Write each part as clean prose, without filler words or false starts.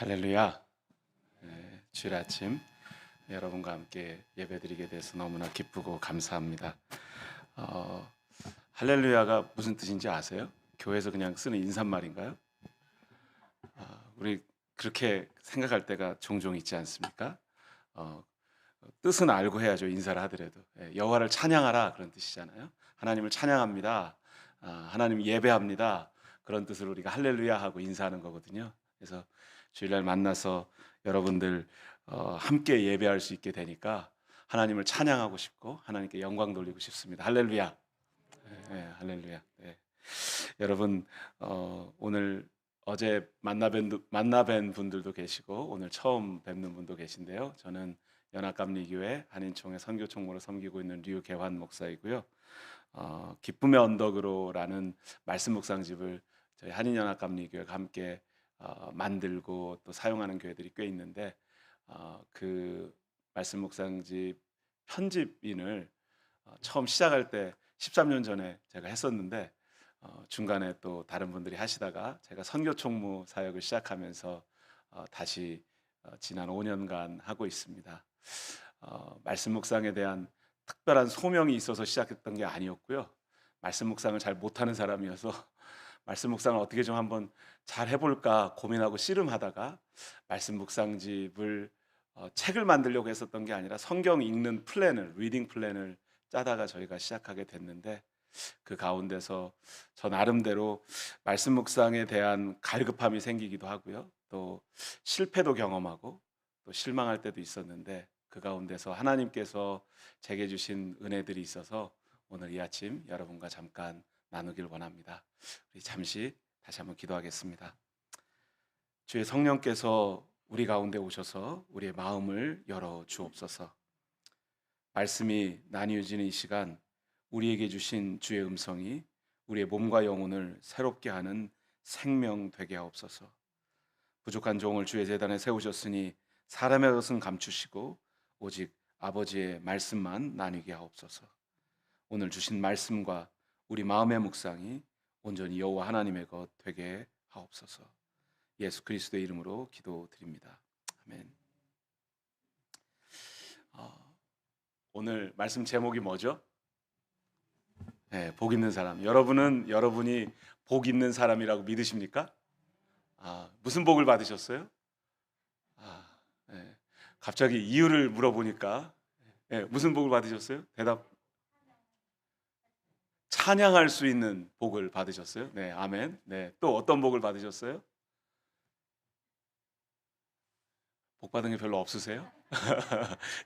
할렐루야. 주일 아침 여러분과 함께 예배드리게 돼서 너무나 기쁘고 감사합니다. 어, 할렐루야가 무슨 뜻인지 아세요? 교회에서 그냥 쓰는 인사말인가요? 우리 그렇게 생각할 때가 종종 있지 않습니까? 어, 뜻은 알고 해야죠. 인사를 하더라도. 여호와를 찬양하라 그런 뜻이잖아요. 하나님을 찬양합니다. 하나님 예배합니다. 그런 뜻으로 우리가 할렐루야 하고 인사하는 거거든요. 그래서 주일날 만나서 여러분들 함께 예배할 수 있게 되니까 하나님을 찬양하고 싶고 하나님께 영광 돌리고 싶습니다. 할렐루야. 할렐루야. 네. 여러분 오늘 어제 만나 뵌 분들도 계시고 오늘 처음 뵙는 분도 계신데요. 저는 연합감리교회 한인총회 선교총무로 섬기고 있는 류계환 목사이고요. 기쁨의 언덕으로라는 말씀 묵상집을 저희 한인연합감리교회가 함께 만들고 또 사용하는 교회들이 꽤 있는데 그 말씀 묵상집 편집인을 처음 시작할 때 13년 전에 제가 했었는데 중간에 또 다른 분들이 하시다가 제가 선교 총무 사역을 시작하면서 다시 지난 5년간 하고 있습니다. 말씀 묵상에 대한 특별한 소명이 있어서 시작했던 게 아니었고요. 말씀 묵상을 잘 못하는 사람이어서 말씀 묵상을 어떻게 좀 한번 잘 해볼까 고민하고 씨름하다가 말씀 묵상집을 책을 만들려고 했었던 게 아니라 성경 읽는 플랜을 리딩 플랜을 짜다가 저희가 시작하게 됐는데 그 가운데서 저 나름대로 말씀 묵상에 대한 갈급함이 생기기도 하고요. 또 실패도 경험하고 또 실망할 때도 있었는데 그 가운데서 하나님께서 제게 주신 은혜들이 있어서 오늘 이 아침 여러분과 잠깐 나누길 원합니다. 우리 잠시 다시 한번 기도하겠습니다. 주의 성령께서 우리 가운데 오셔서 우리의 마음을 열어 주옵소서. 말씀이 나뉘어지는 이 시간 우리에게 주신 주의 음성이 우리의 몸과 영혼을 새롭게 하는 생명 되게 하옵소서. 부족한 종을 주의 제단에 세우셨으니 사람의 것은 감추시고 오직 아버지의 말씀만 나뉘게 하옵소서. 오늘 주신 말씀과 우리 마음의 묵상이 온전히 여호와 하나님의 것 되게 하옵소서. 예수 그리스도의 이름으로 기도드립니다. 아멘. 오늘 말씀 제목이 뭐죠? 네, 복 있는 사람. 여러분이 복 있는 사람이라고 믿으십니까? 무슨 복을 받으셨어요? 네. 갑자기 이유를 물어보니까 무슨 복을 받으셨어요? 대답. 찬양할 수 있는 복을 받으셨어요? 네, 아멘. 네, 또 어떤 복을 받으셨어요? 복 받은 게 별로 없으세요?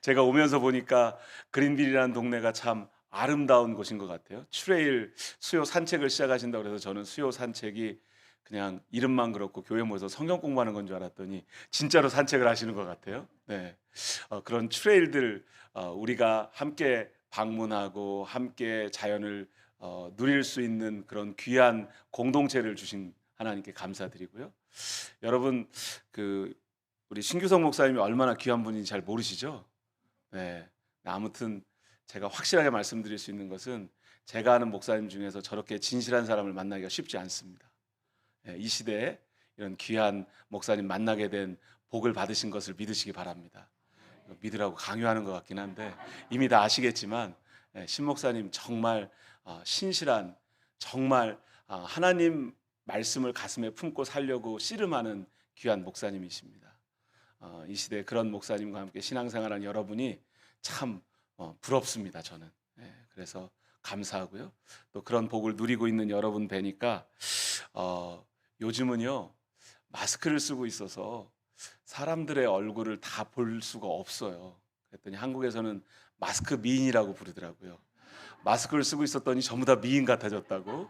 제가 오면서 보니까 그린빌이라는 동네가 참 아름다운 곳인 것 같아요. 추레일 수요 산책을 시작하신다고 그래서 저는 수요 산책이 그냥 이름만 그렇고 교회 모여서 성경 공부하는 건 줄 알았더니 진짜로 산책을 하시는 것 같아요. 네, 그런 추레일들 우리가 함께 방문하고 함께 자연을 누릴 수 있는 그런 귀한 공동체를 주신 하나님께 감사드리고요. 여러분 그 우리 신규성 목사님이 얼마나 귀한 분인지 잘 모르시죠? 네. 아무튼 제가 확실하게 말씀드릴 수 있는 것은 제가 아는 목사님 중에서 저렇게 진실한 사람을 만나기가 쉽지 않습니다. 이 시대에 이런 귀한 목사님 만나게 된 복을 받으신 것을 믿으시기 바랍니다. 믿으라고 강요하는 것 같긴 한데 이미 다 아시겠지만 신 목사님 정말 신실한 정말 하나님 말씀을 가슴에 품고 살려고 씨름하는 귀한 목사님이십니다. 이 시대에 그런 목사님과 함께 신앙생활한 여러분이 참 부럽습니다. 저는. 그래서 감사하고요. 또 그런 복을 누리고 있는 여러분 뵈니까 요즘은요 마스크를 쓰고 있어서 사람들의 얼굴을 다 볼 수가 없어요. 그랬더니 한국에서는 마스크 미인이라고 부르더라고요. 마스크를 쓰고 있었더니 전부 다 미인 같아졌다고.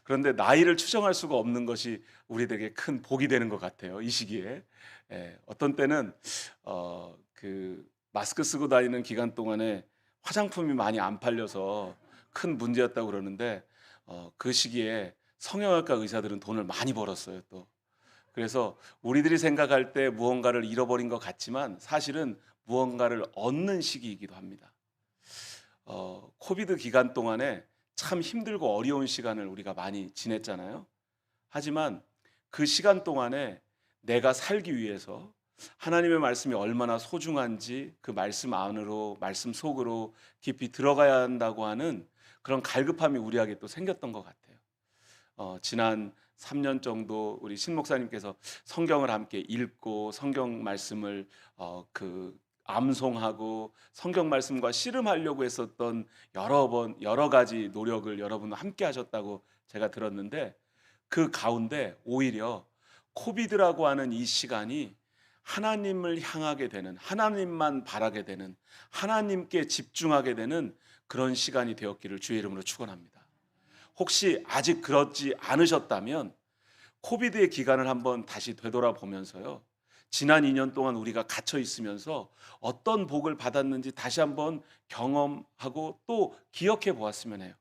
그런데 나이를 추정할 수가 없는 것이 우리에게 큰 복이 되는 것 같아요. 이 시기에. 어떤 때는 그 마스크 쓰고 다니는 기간 동안에 화장품이 많이 안 팔려서 큰 문제였다고 그러는데 그 시기에 성형외과 의사들은 돈을 많이 벌었어요. 또 그래서 우리들이 생각할 때 무언가를 잃어버린 것 같지만 사실은 무언가를 얻는 시기이기도 합니다. 코비드 기간 동안에 참 힘들고 어려운 시간을 우리가 많이 지냈잖아요. 하지만 그 시간 동안에 내가 살기 위해서 하나님의 말씀이 얼마나 소중한지 그 말씀 안으로 말씀 속으로 깊이 들어가야 한다고 하는 그런 갈급함이 우리에게 또 생겼던 것 같아요. 지난 3년 정도 우리 신 목사님께서 성경을 함께 읽고 성경 말씀을 암송하고 성경 말씀과 씨름하려고 했었던 여러 가지 노력을 여러분 함께 하셨다고 제가 들었는데, 그 가운데 오히려 코비드라고 하는 이 시간이 하나님을 향하게 되는, 하나님만 바라게 되는, 하나님께 집중하게 되는 그런 시간이 되었기를 주의 이름으로 축원합니다. 혹시 아직 그렇지 않으셨다면 코비드의 기간을 한번 다시 되돌아보면서요, 지난 2년 동안 우리가 갇혀 있으면서 어떤 복을 받았는지 다시 한번 경험하고 또 기억해 보았으면 해요.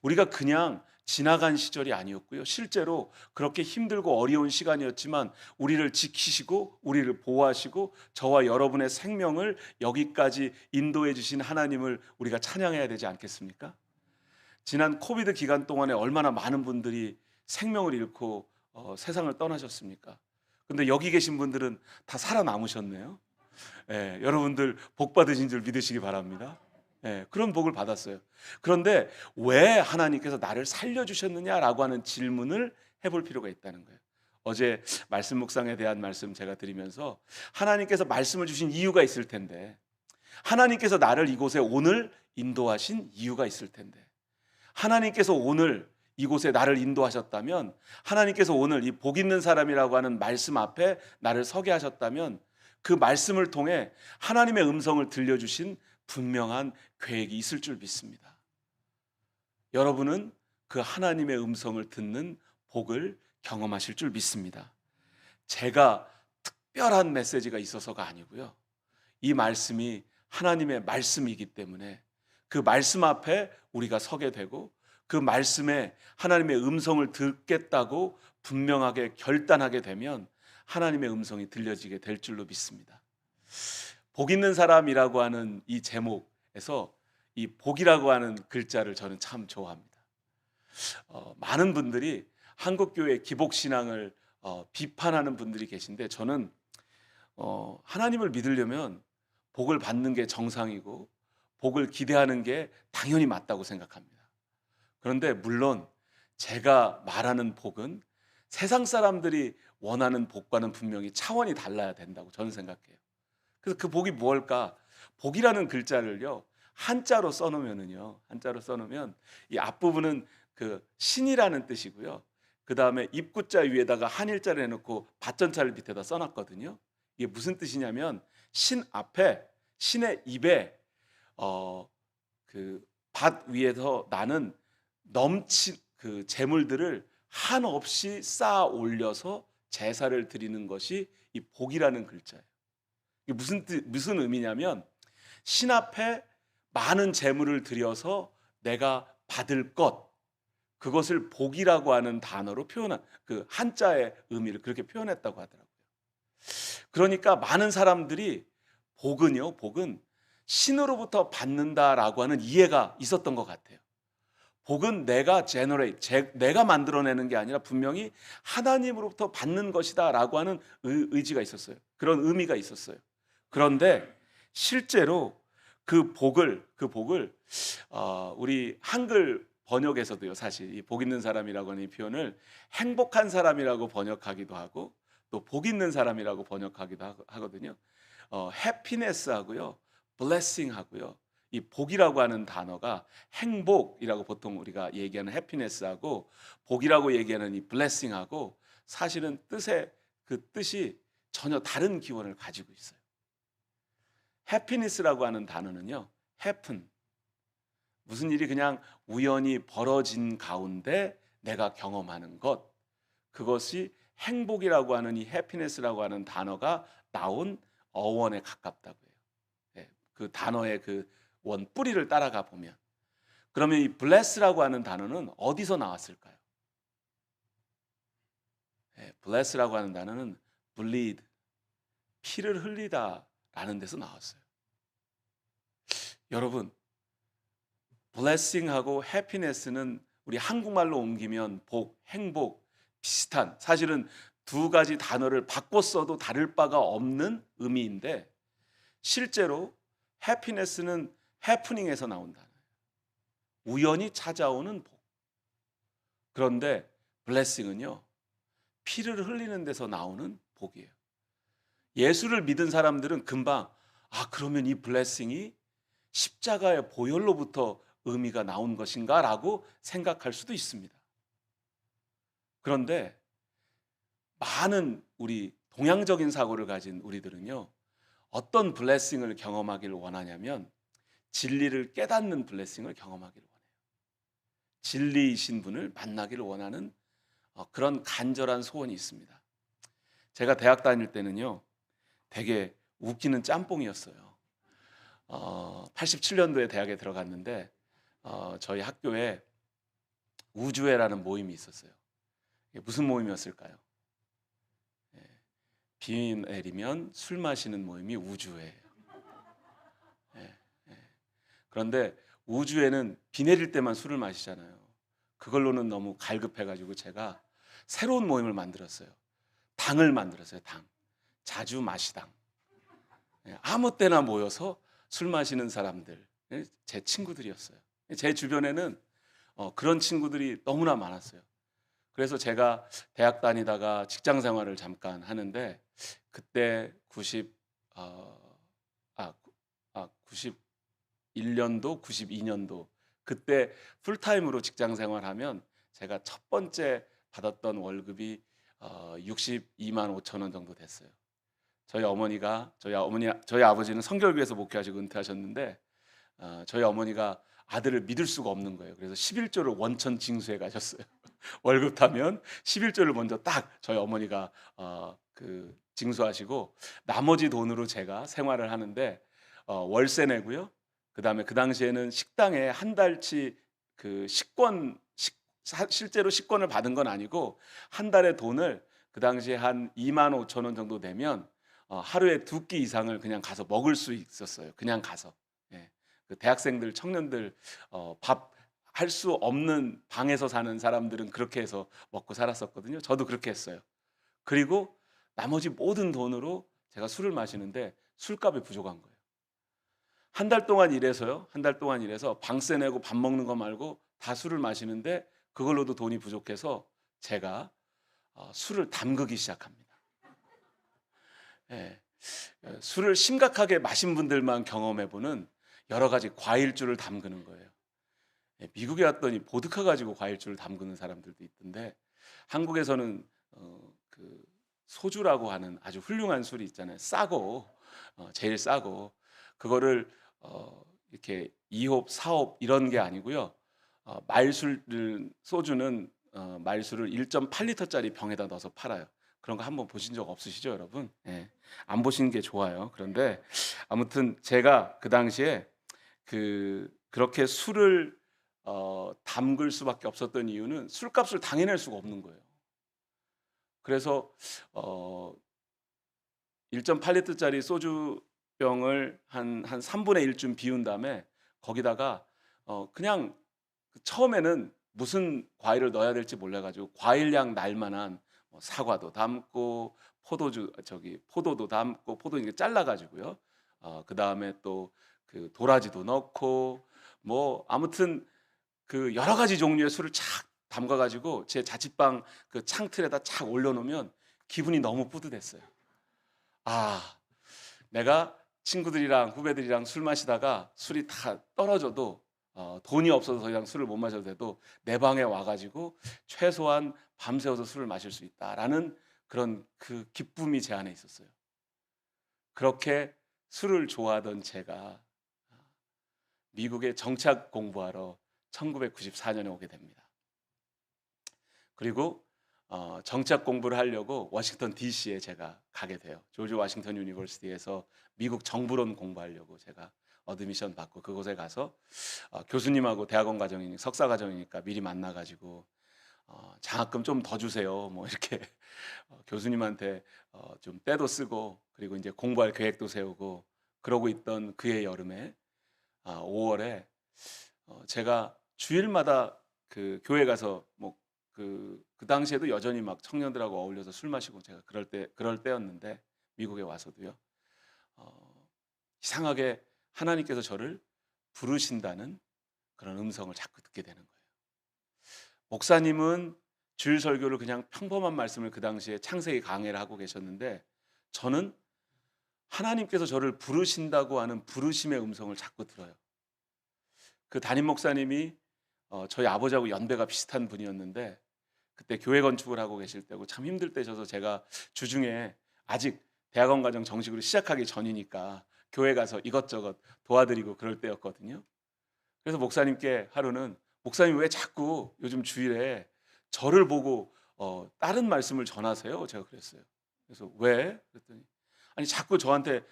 우리가 그냥 지나간 시절이 아니었고요, 실제로 그렇게 힘들고 어려운 시간이었지만 우리를 지키시고 우리를 보호하시고 저와 여러분의 생명을 여기까지 인도해 주신 하나님을 우리가 찬양해야 되지 않겠습니까? 지난 코비드 기간 동안에 얼마나 많은 분들이 생명을 잃고 세상을 떠나셨습니까? 근데 여기 계신 분들은 다 살아남으셨네요. 예, 여러분들 복 받으신 줄 믿으시기 바랍니다. 예, 그런 복을 받았어요. 그런데 왜 하나님께서 나를 살려주셨느냐라고 하는 질문을 해볼 필요가 있다는 거예요. 어제 말씀 묵상에 대한 말씀 제가 드리면서 하나님께서 말씀을 주신 이유가 있을 텐데, 하나님께서 나를 이곳에 오늘 인도하신 이유가 있을 텐데, 하나님께서 오늘 이곳에 나를 인도하셨다면, 하나님께서 오늘 이 복 있는 사람이라고 하는 말씀 앞에 나를 서게 하셨다면 그 말씀을 통해 하나님의 음성을 들려주신 분명한 계획이 있을 줄 믿습니다. 여러분은 그 하나님의 음성을 듣는 복을 경험하실 줄 믿습니다. 제가 특별한 메시지가 있어서가 아니고요, 이 말씀이 하나님의 말씀이기 때문에 그 말씀 앞에 우리가 서게 되고 그 말씀에 하나님의 음성을 듣겠다고 분명하게 결단하게 되면 하나님의 음성이 들려지게 될 줄로 믿습니다. 복 있는 사람이라고 하는 이 제목에서 이 복이라고 하는 글자를 저는 참 좋아합니다. 많은 분들이 한국교회 기복신앙을 비판하는 분들이 계신데, 저는 하나님을 믿으려면 복을 받는 게 정상이고 복을 기대하는 게 당연히 맞다고 생각합니다. 그런데 물론 제가 말하는 복은 세상 사람들이 원하는 복과는 분명히 차원이 달라야 된다고 저는 생각해요. 그래서 그 복이 무엇일까? 복이라는 글자를요, 한자로 써놓으면은요, 한자로 써놓으면 이 앞부분은 그 신이라는 뜻이고요, 그 다음에 입구자 위에다가 한일자를 해놓고 밭전차를 밑에다 써놨거든요. 이게 무슨 뜻이냐면, 신 앞에, 신의 입에 그 밭 위에서 나는 넘친 그 재물들을 한없이 쌓아 올려서 제사를 드리는 것이 이 복이라는 글자예요. 이게 무슨 의미냐면, 신 앞에 많은 재물을 들여서 내가 받을 것, 그것을 복이라고 하는 단어로 표현한, 그 한자의 의미를 그렇게 표현했다고 하더라고요. 그러니까 많은 사람들이 복은 신으로부터 받는다라고 하는 이해가 있었던 것 같아요. 복은 내가 만들어내는 게 아니라 분명히 하나님으로부터 받는 것이다라고 하는 의지가 있었어요. 그런 의미가 있었어요. 그런데 실제로 그 복을 우리 한글 번역에서도요, 사실 이 복 있는 사람이라고 하는 이 표현을 행복한 사람이라고 번역하기도 하고 또 복 있는 사람이라고 번역하기도 하거든요. 해피네스하고요, 블레싱하고요, 이 복이라고 하는 단어가 행복이라고 보통 우리가 얘기하는 해피네스하고 복이라고 얘기하는 이 블레싱하고 사실은 그 뜻이 전혀 다른 기원을 가지고 있어요. 해피니스라고 하는 단어는요, happen, 무슨 일이 그냥 우연히 벌어진 가운데 내가 경험하는 것, 그것이 행복이라고 하는 이 해피니스라고 하는 단어가 나온 어원에 가깝다고 해요. 예, 그 단어의 그 원 뿌리를 따라가 보면, 그러면 이 bless라고 하는 단어는 어디서 나왔을까요? 예, bless라고 하는 단어는 bleed, 피를 흘리다라는 데서 나왔어요. 여러분, blessing하고 happiness는 우리 한국말로 옮기면 복, 행복 비슷한, 사실은 두 가지 단어를 바꿔 써도 다를 바가 없는 의미인데 실제로 해피네스는 해프닝에서 나온 단어예요. 우연히 찾아오는 복. 그런데 블레싱은요. 피를 흘리는 데서 나오는 복이에요. 예수를 믿은 사람들은 금방 그러면 이 블레싱이 십자가의 보혈로부터 의미가 나온 것인가라고 생각할 수도 있습니다. 그런데 많은 우리 동양적인 사고를 가진 우리들은요. 어떤 블레싱을 경험하기를 원하냐면 진리를 깨닫는 블레싱을 경험하기를 원해요. 진리이신 분을 만나기를 원하는 그런 간절한 소원이 있습니다. 제가 대학 다닐 때는요. 되게 웃기는 짬뽕이었어요. 87년도에 대학에 들어갔는데 저희 학교에 우주회라는 모임이 있었어요. 이게 무슨 모임이었을까요? 비 내리면 술 마시는 모임이 우주회예요. 예, 예. 그런데 우주회는 비 내릴 때만 술을 마시잖아요. 그걸로는 너무 갈급해가지고 제가 새로운 모임을 만들었어요. 당을 만들었어요. 당. 자주 마시당. 아무 때나 모여서 술 마시는 사람들, 제 친구들이었어요. 제 주변에는 그런 친구들이 너무나 많았어요. 그래서 제가 대학 다니다가 직장 생활을 잠깐 하는데 그때 91년도, 92년도 그때 풀타임으로 직장 생활하면 제가 첫 번째 받았던 월급이 62만 5천 원 정도 됐어요. 저희 아버지는 성결교회에서 목회하시고 은퇴하셨는데 저희 어머니가 아들을 믿을 수가 없는 거예요. 그래서 11조를 원천 징수해 가셨어요. 월급 타면 11조를 먼저 딱 저희 어머니가 징수하시고 나머지 돈으로 제가 생활을 하는데 월세 내고요. 그다음에 그 당시에는 식당에 한 달치 실제로 식권을 받은 건 아니고 한 달에 돈을 그 당시에 한 2만 5천 원 정도 내면 하루에 두 끼 이상을 그냥 가서 먹을 수 있었어요. 그냥 가서. 예. 그 대학생들, 청년들 밥 할 수 없는 방에서 사는 사람들은 그렇게 해서 먹고 살았었거든요. 저도 그렇게 했어요. 그리고 나머지 모든 돈으로 제가 술을 마시는데 술값이 부족한 거예요. 한 달 동안 일해서요. 한 달 동안 일해서 방세 내고 밥 먹는 거 말고 다 술을 마시는데 그걸로도 돈이 부족해서 제가 술을 담그기 시작합니다. 예. 술을 심각하게 마신 분들만 경험해 보는 여러 가지 과일주를 담그는 거예요. 예, 미국에 왔더니 보드카 가지고 과일주를 담그는 사람들도 있던데 한국에서는 그 소주라고 하는 아주 훌륭한 술이 있잖아요. 싸고 제일 싸고 그거를 이렇게 2홉, 4홉 이런 게 아니고요. 소주는 말술을 1.8리터짜리 병에다 넣어서 팔아요. 그런 거 한번 보신 적 없으시죠, 여러분? 예. 안 보시는 게 좋아요. 그런데 아무튼 제가 그 당시에 그렇게 술을 담글 수밖에 없었던 이유는 술값을 당해낼 수가 없는 거예요. 그래서 어 1.8리터짜리 소주병을 한 3분의 1쯤 비운 다음에 거기다가 그냥 처음에는 무슨 과일을 넣어야 될지 몰라 가지고 과일량 날 만한 사과도 담고 포도도 담고 포도 이렇게 잘라 가지고요. 그다음에 또 도라지도 넣고 뭐 아무튼 여러 가지 종류의 술을 착 담가 가지고 제 자취방 창틀에다 착 올려 놓으면 기분이 너무 뿌듯했어요. 아, 내가 친구들이랑 후배들이랑 술 마시다가 술이 다 떨어져도 돈이 없어서 더 이상 술을 못 마셔도 돼도 내 방에 와 가지고 최소한 밤새워서 술을 마실 수 있다라는 그런 기쁨이 제 안에 있었어요. 그렇게 술을 좋아하던 제가 미국에 정착 공부하러 1994년에 오게 됩니다. 그리고 정착 공부를 하려고 워싱턴 DC에 제가 가게 돼요. 조지 워싱턴 유니버시티에서 미국 정부론 공부하려고 제가 어드미션 받고 그곳에 가서 교수님하고 대학원 과정이니 석사 과정이니까 미리 만나 가지고 장학금 좀 더 주세요. 뭐 이렇게 교수님한테 좀 떼도 쓰고 그리고 이제 공부할 계획도 세우고 그러고 있던 그해 여름에 5월에 제가 주일마다 교회 가서 뭐 그 당시에도 여전히 막 청년들하고 어울려서 술 마시고 제가 그럴 때였는데 미국에 와서도요. 어 이상하게 하나님께서 저를 부르신다는 그런 음성을 자꾸 듣게 되는 거예요. 목사님은 주일 설교를 그냥 평범한 말씀을 그 당시에 창세기 강해를 하고 계셨는데 저는 하나님께서 저를 부르신다고 하는 부르심의 음성을 자꾸 들어요. 그 담임 목사님이 저희 아버지하고 연배가 비슷한 분이었는데 그때 교회 건축을 하고 계실 때고 참 힘들 때셔서 제가 주중에 아직 대학원 과정 정식으로 시작하기 전이니까 교회 가서 이것저것 도와드리고 그럴 때였거든요. 그래서 목사님께 하루는 "목사님 왜 자꾸 요즘 주일에 저를 보고 다른 말씀을 전하세요?" 제가 그랬어요. 그래서 "왜?" 그랬더니 "아니 자꾸 저한테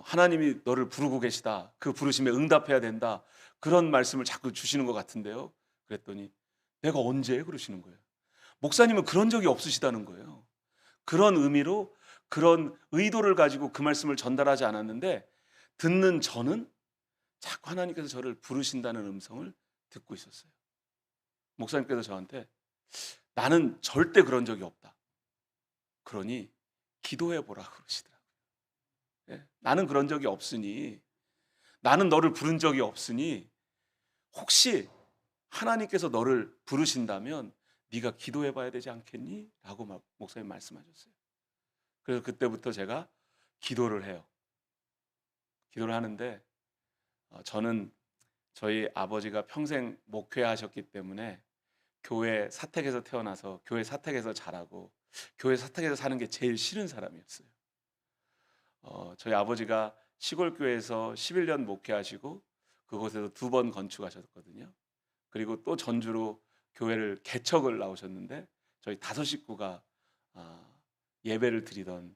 하나님이 너를 부르고 계시다. 그 부르심에 응답해야 된다. 그런 말씀을 자꾸 주시는 것 같은데요." 그랬더니 "내가 언제?" 그러시는 거예요. 목사님은 그런 적이 없으시다는 거예요. 그런 의미로 그런 의도를 가지고 그 말씀을 전달하지 않았는데 듣는 저는 자꾸 하나님께서 저를 부르신다는 음성을 듣고 있었어요. 목사님께서 저한테 "나는 절대 그런 적이 없다. 그러니 기도해 보라." 그러시더라고요. 예. "나는 그런 적이 없으니 나는 너를 부른 적이 없으니 혹시 하나님께서 너를 부르신다면 네가 기도해 봐야 되지 않겠니?" 라고 막 목사님 말씀하셨어요. 그래서 그때부터 제가 기도를 해요. 기도를 하는데 저는 저희 아버지가 평생 목회하셨기 때문에 교회 사택에서 태어나서 교회 사택에서 자라고 교회 사택에서 사는 게 제일 싫은 사람이었어요. 저희 아버지가 시골 교회에서 11년 목회하시고 그곳에서 두 번 건축하셨거든요. 그리고 또 전주로 교회를 개척을 나오셨는데 저희 다섯 식구가 아 예배를 드리던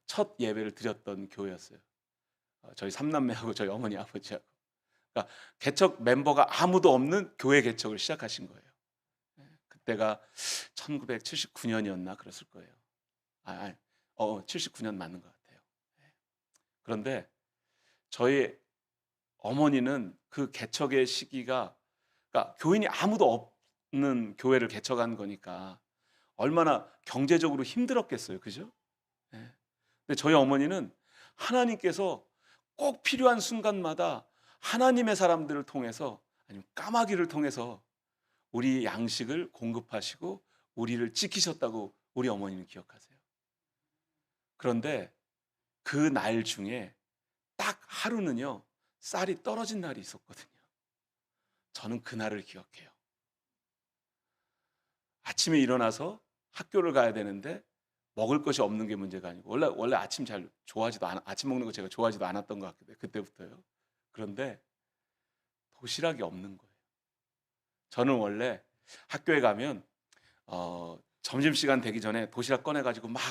첫 예배를 드렸던 교회였어요. 저희 삼 남매하고 저희 어머니 아버지하고. 그러니까 개척 멤버가 아무도 없는 교회 개척을 시작하신 거예요. 예. 그때가 1979년이었나 그랬을 거예요. 아 아니 79년 맞는 것 같아요. 예. 그런데 저희 어머니는 그 개척의 시기가 그러니까 교인이 아무도 없는 교회를 개척한 거니까 얼마나 경제적으로 힘들었겠어요. 그죠? 예. 근데 저희 어머니는 하나님께서 꼭 필요한 순간마다 하나님의 사람들을 통해서 아니면 까마귀를 통해서 우리 양식을 공급하시고 우리를 지키셨다고 우리 어머니는 기억하세요. 그런데 그 날 중에 딱 하루는요. 쌀이 떨어진 날이 있었거든요. 저는 그날을 기억해요. 아침에 일어나서 학교를 가야 되는데 먹을 것이 없는 게 문제가 아니고 원래 아침 잘 좋아하지도 않아 아침 먹는 거 제가 좋아하지도 않았던 것 같기도 해요 그때부터요. 그런데 도시락이 없는 거예요. 저는 원래 학교에 가면 점심시간 되기 전에 도시락 꺼내 가지고 막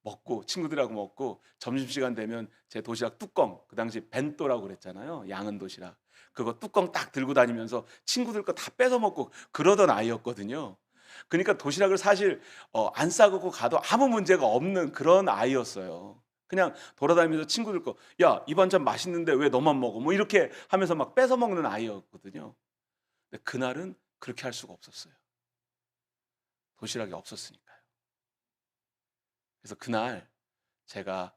먹고 친구들하고 먹고 점심시간 되면 제 도시락 뚜껑 그 당시 벤또라고 그랬잖아요. 양은 도시락. 그거 뚜껑 딱 들고 다니면서 친구들 거 다 뺏어 먹고 그러던 아이였거든요. 그러니까 도시락을 사실 안 싸고 가도 아무 문제가 없는 그런 아이였어요. 그냥 돌아다니면서 친구들 거 "야, 이 반찬 맛있는데 왜 너만 먹어?" 뭐 이렇게 하면서 막 뺏어 먹는 아이였거든요. 근데 그날은 그렇게 할 수가 없었어요. 도시락이 없었으니까요. 그래서 그날 제가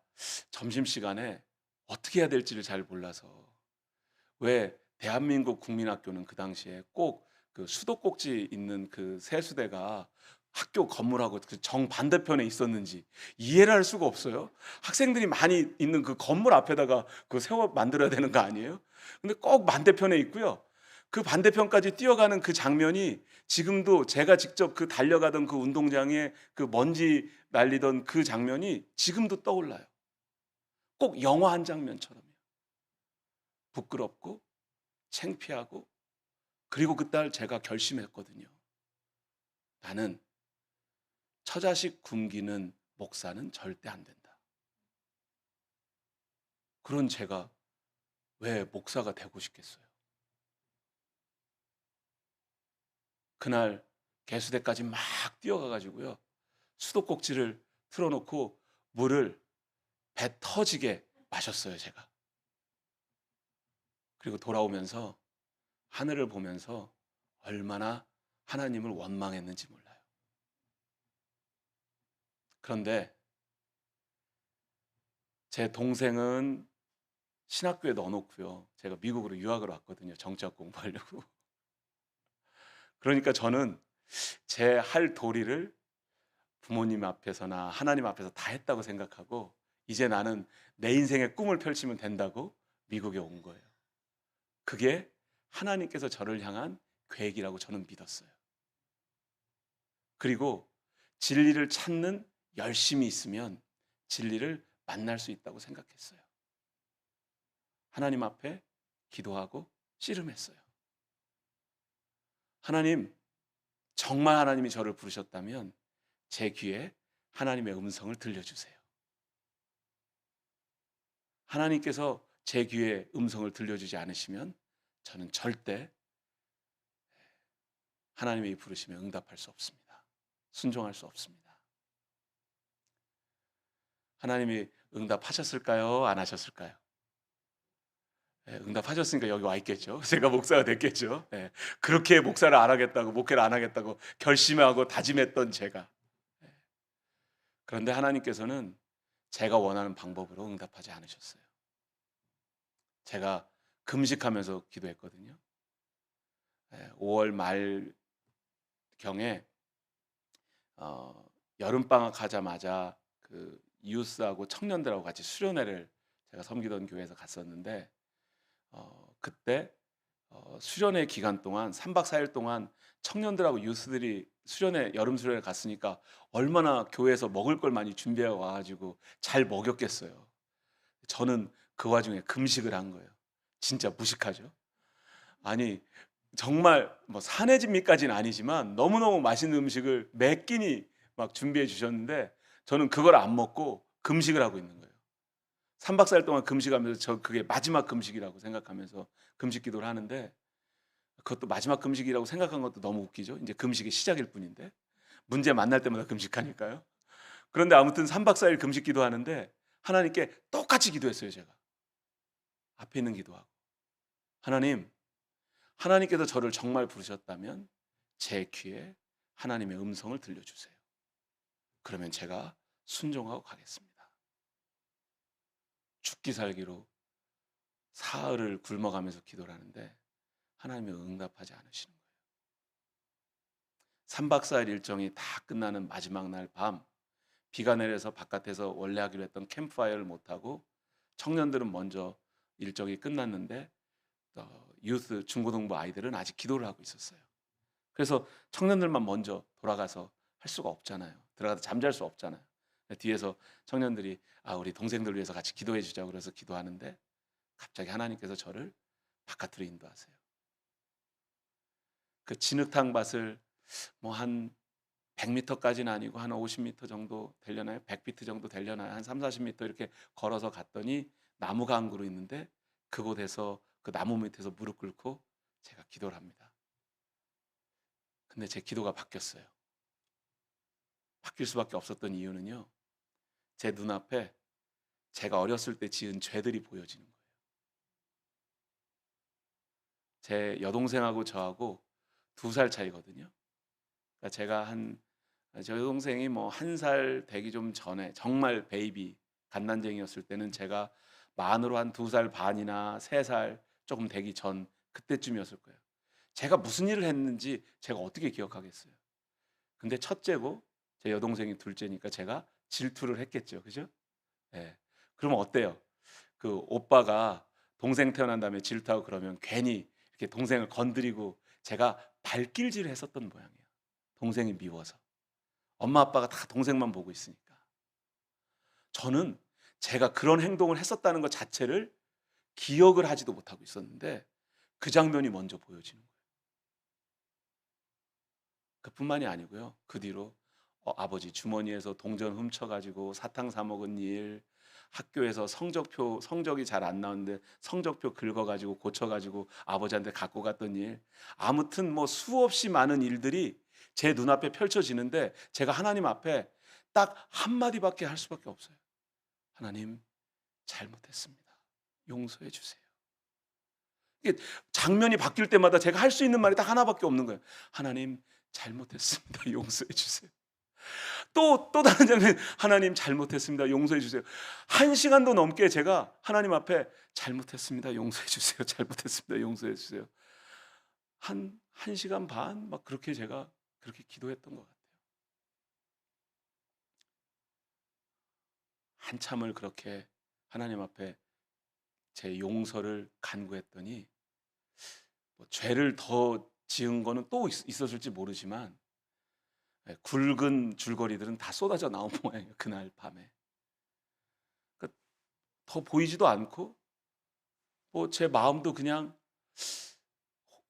점심시간에 어떻게 해야 될지를 잘 몰라서 왜 대한민국 국민학교는 그 당시에 꼭 그 수도꼭지 있는 그 세수대가 학교 건물하고 그 정반대편에 있었는지 이해를 할 수가 없어요. 학생들이 많이 있는 그 건물 앞에다가 그 세워 만들어야 되는 거 아니에요? 근데 꼭 반대편에 있고요. 그 반대편까지 뛰어가는 그 장면이 지금도 제가 직접 그 달려가던 그 운동장에 그 먼지 날리던 그 장면이 지금도 떠올라요. 꼭 영화 한 장면처럼요. 부끄럽고 창피하고 그리고 그날 제가 결심했거든요. '나는 처자식 굶기는 목사는 절대 안 된다.' 그런 제가 왜 목사가 되고 싶겠어요. 그날 개수대까지 막 뛰어가 가지고요. 수도꼭지를 틀어 놓고 물을 배 터지게 마셨어요, 제가. 그리고 돌아오면서 하늘을 보면서 '얼마나 하나님을 원망했는지 몰라요. 그런데 제 동생은 신학교에 넣어 놓고요. 제가 미국으로 유학을 왔거든요, 정치학 공부하려고. 그러니까 저는 제 할 도리를 부모님 앞에서나 하나님 앞에서 다 했다고 생각하고 이제 나는 내 인생의 꿈을 펼치면 된다고 미국에 온 거예요. 그게 하나님께서 저를 향한 계획이라고 저는 믿었어요. 그리고 진리를 찾는 열심이 있으면 진리를 만날 수 있다고 생각했어요. 하나님 앞에 기도하고 씨름했어요. 하나님, 정말 하나님이 저를 부르셨다면 제 귀에 하나님의 음성을 들려주세요. 하나님께서 제 귀에 음성을 들려주지 않으시면 저는 절대 하나님의 부르심에 응답할 수 없습니다. 순종할 수 없습니다. 하나님이 응답하셨을까요? 안 하셨을까요? 예, 응답하셨으니까 여기 와 있겠죠. 제가 목사가 됐겠죠. 예, 그렇게 목사를 안 하겠다고, 목회를 안 하겠다고 결심하고 다짐했던 제가. 예, 그런데 하나님께서는 제가 원하는 방법으로 응답하지 않으셨어요. 제가 금식하면서 기도했거든요. 5월 말경에 여름방학 하자마자 그 이웃하고 청년들하고 같이 수련회를 제가 섬기던 교회에서 갔었는데 그때 수련회 기간 동안 3박 4일 동안 청년들하고 유스들이 수련회 여름 수련회 갔으니까 얼마나 교회에서 먹을 걸 많이 준비해 와 가지고 잘 먹였겠어요. 저는 그 와중에 금식을 한 거예요. 진짜 무식하죠. 아니 정말 뭐 사내진미까지는 아니지만 너무너무 맛있는 음식을 몇 끼니 막 준비해 주셨는데 저는 그걸 안 먹고 금식을 하고 있는 거예요. 3박 4일 동안 금식하면서 저 그게 마지막 금식이라고 생각하면서 금식 기도를 하는데 그것도 마지막 금식이라고 생각한 것도 너무 웃기죠. 이제 금식의 시작일 뿐인데. 문제 만날 때마다 금식하니까요. 그런데 아무튼 3박 4일 금식 기도하는데 하나님께 똑같이 기도했어요, 제가. 앞에 있는 기도하고. 하나님, 하나님께서 저를 정말 부르셨다면 제 귀에 하나님의 음성을 들려주세요. 그러면 제가 순종하고 가겠습니다. 죽기 살기로 사흘을 굶어가면서 기도를 하는데 하나님이 응답하지 않으시는 거예요. 3박 4일 일정이 다 끝나는 마지막 날 밤 비가 내려서 바깥에서 원래 하기로 했던 캠프파이어를 못하고 청년들은 먼저 일정이 끝났는데 유스 중고등부 아이들은 아직 기도를 하고 있었어요. 그래서 청년들만 먼저 돌아가서 할 수가 없잖아요. 들어가서 잠잘 수 없잖아요. 뒤에서 청년들이 우리 동생들 위해서 같이 기도해 주자고 그래서 기도하는데 갑자기 하나님께서 저를 바깥으로 인도하세요. 그 진흙탕 밭을 뭐 한 100m까지는 아니고 한 50m 정도 되려나요? 100피트 정도 되려나요? 한 3, 40m 이렇게 걸어서 갔더니 나무가 한 그루 있는데 그곳에서 그 나무 밑에서 무릎 꿇고 제가 기도를 합니다. 근데 제 기도가 바뀌었어요. 바뀔 수밖에 없었던 이유는요. 제 눈앞에 제가 어렸을 때 지은 죄들이 보여지는 거예요. 제 여동생하고 저하고 2살 차이거든요. 그러니까 제가 저 여동생이 뭐 1살 되기 좀 전에 정말 베이비 갓난쟁이였을 때는 제가 만으로 한 2살 반이나 3살 조금 되기 전 그때쯤이었을 거예요. 제가 무슨 일을 했는지 제가 어떻게 기억하겠어요. 근데 첫째고 제 여동생이 둘째니까 제가 질투를 했겠죠. 그죠? 예. 그러면 어때요? 그 오빠가 동생 태어난 다음에 질투하고 그러면 괜히 이렇게 동생을 건드리고 제가 발길질을 했었던 모양이에요. 동생이 미워서. 엄마 아빠가 다 동생만 보고 있으니까. 저는 제가 그런 행동을 했었다는 것 자체를 기억을 하지도 못하고 있었는데 그 장면이 먼저 보여지는 거예요. 그뿐만이 아니고요. 그 뒤로 아버지 주머니에서 동전 훔쳐 가지고 사탕 사 먹은 일, 학교에서 성적이 잘 안 나오는데 성적표 긁어 가지고 고쳐 가지고 아버지한테 갖고 갔던 일. 아무튼 뭐 수없이 많은 일들이 제 눈앞에 펼쳐지는데 제가 하나님 앞에 딱 한마디밖에 할 수밖에 없어요. 하나님, 잘못했습니다. 용서해 주세요. 이게 장면이 바뀔 때마다 제가 할 수 있는 말이 딱 하나밖에 없는 거예요. 하나님, 잘못했습니다. 용서해 주세요. 또 다른 장면, 하나님 잘못했습니다. 용서해 주세요. 1시간도 넘게 제가 하나님 앞에 잘못했습니다. 용서해 주세요. 잘못했습니다. 용서해 주세요. 한 1시간 반 막 그렇게 제가 그렇게 기도했던 것 같아요. 한참을 그렇게 하나님 앞에 제 용서를 간구했더니 뭐 죄를 더 지은 거는 또 있었을지 모르지만 굵은 줄거리들은 다 쏟아져 나온 모양이에요. 그날 밤에. 그러니까 더 보이지도 않고 뭐 제 마음도 그냥